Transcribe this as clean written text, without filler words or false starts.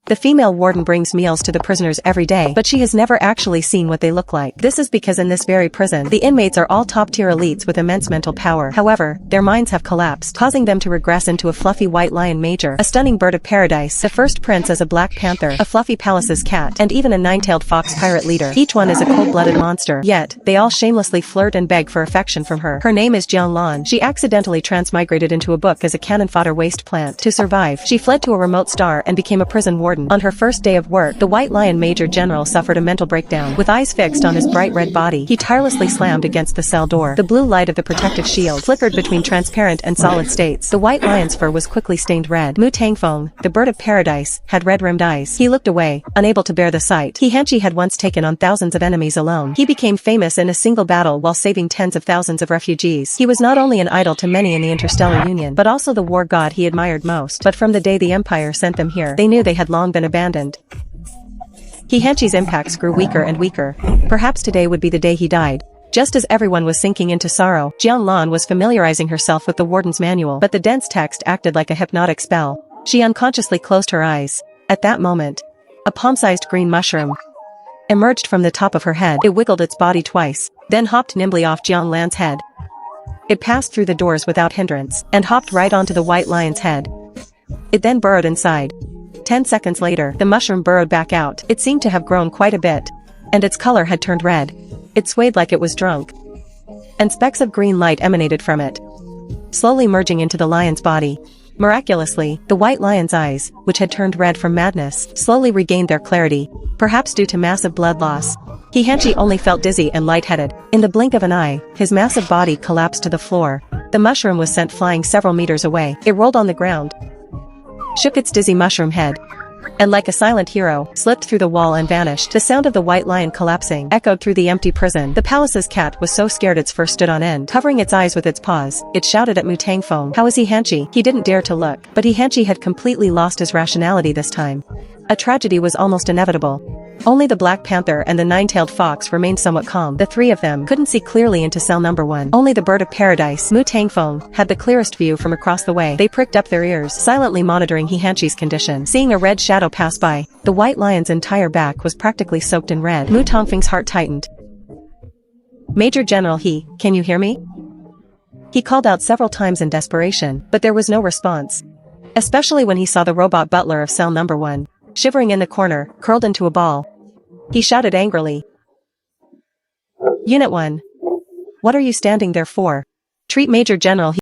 The female warden brings meals to the prisoners every day, but she has never actually seen what they look like. This is because in this very prison, the inmates are all top-tier elites with immense mental power. However, their minds have collapsed, causing them to regress into a fluffy white lion major, a stunning bird of paradise, the first prince as a black panther, a fluffy palace's cat, and even a nine-tailed fox pirate leader. Each one is a cold-blooded monster. Yet, they all shamelessly flirt and beg for affection from her. Her name is Jianlan. She accidentally transmigrated into a book as a cannon fodder waste plant. To survive, she fled to a remote star and became a prison warden. On her first day of work, the White Lion Major General suffered a mental breakdown. With eyes fixed on his bright red body, he tirelessly slammed against the cell door. The blue light of the protective shield flickered between transparent and solid states. The White Lion's fur was quickly stained red. Mu Tangfeng, the bird of paradise, had red-rimmed eyes. He looked away, unable to bear the sight. He Hanchi had once taken on thousands of enemies alone. He became famous in a single battle while saving tens of thousands of refugees. He was not only an idol to many in the Interstellar Union, but also the war god he admired most. But from the day the Empire sent them here, they knew they had long been abandoned. He Hanchi's impacts grew weaker and weaker. Perhaps today would be the day he died. Just as everyone was sinking into sorrow, Jianlan was familiarizing herself with the warden's manual, but the dense text acted like a hypnotic spell. She unconsciously closed her eyes. At that moment, a palm-sized green mushroom emerged from the top of her head. It wiggled its body twice, then hopped nimbly off Jianlan's head. It passed through the doors without hindrance, and hopped right onto the White Lion's head. It then burrowed inside. 10 seconds later, the mushroom burrowed back out. It seemed to have grown quite a bit, and its color had turned red. It swayed like it was drunk, and specks of green light emanated from it, slowly merging into the lion's body. Miraculously, the White Lion's eyes, which had turned red from madness, slowly regained their clarity, perhaps due to massive blood loss. He Hanchi only felt dizzy and lightheaded. In the blink of an eye, his massive body collapsed to the floor. The mushroom was sent flying several meters away. It rolled on the ground, shook its dizzy mushroom head, and like a silent hero, slipped through the wall and vanished. The sound of the White Lion collapsing echoed through the empty prison. The palace's cat was so scared its fur stood on end. Covering its eyes with its paws, it shouted at Mu Tangfeng. How is He Hanchi? He didn't dare to look, but He Hanchi had completely lost his rationality this time. A tragedy was almost inevitable. Only the Black Panther and the nine-tailed fox remained somewhat calm. The three of them couldn't see clearly into cell number 1. Only the bird of paradise, Mu Tangfeng, had the clearest view from across the way. They pricked up their ears, silently monitoring He Hanchi's condition. Seeing a red shadow pass by, the White Lion's entire back was practically soaked in red. Mu Tangfeng's heart tightened. Major General can you hear me? He called out several times in desperation, but there was no response. Especially when he saw the robot butler of cell number 1. Shivering in the corner, curled into a ball. He shouted angrily. Unit 1. What are you standing there for? Treat Major General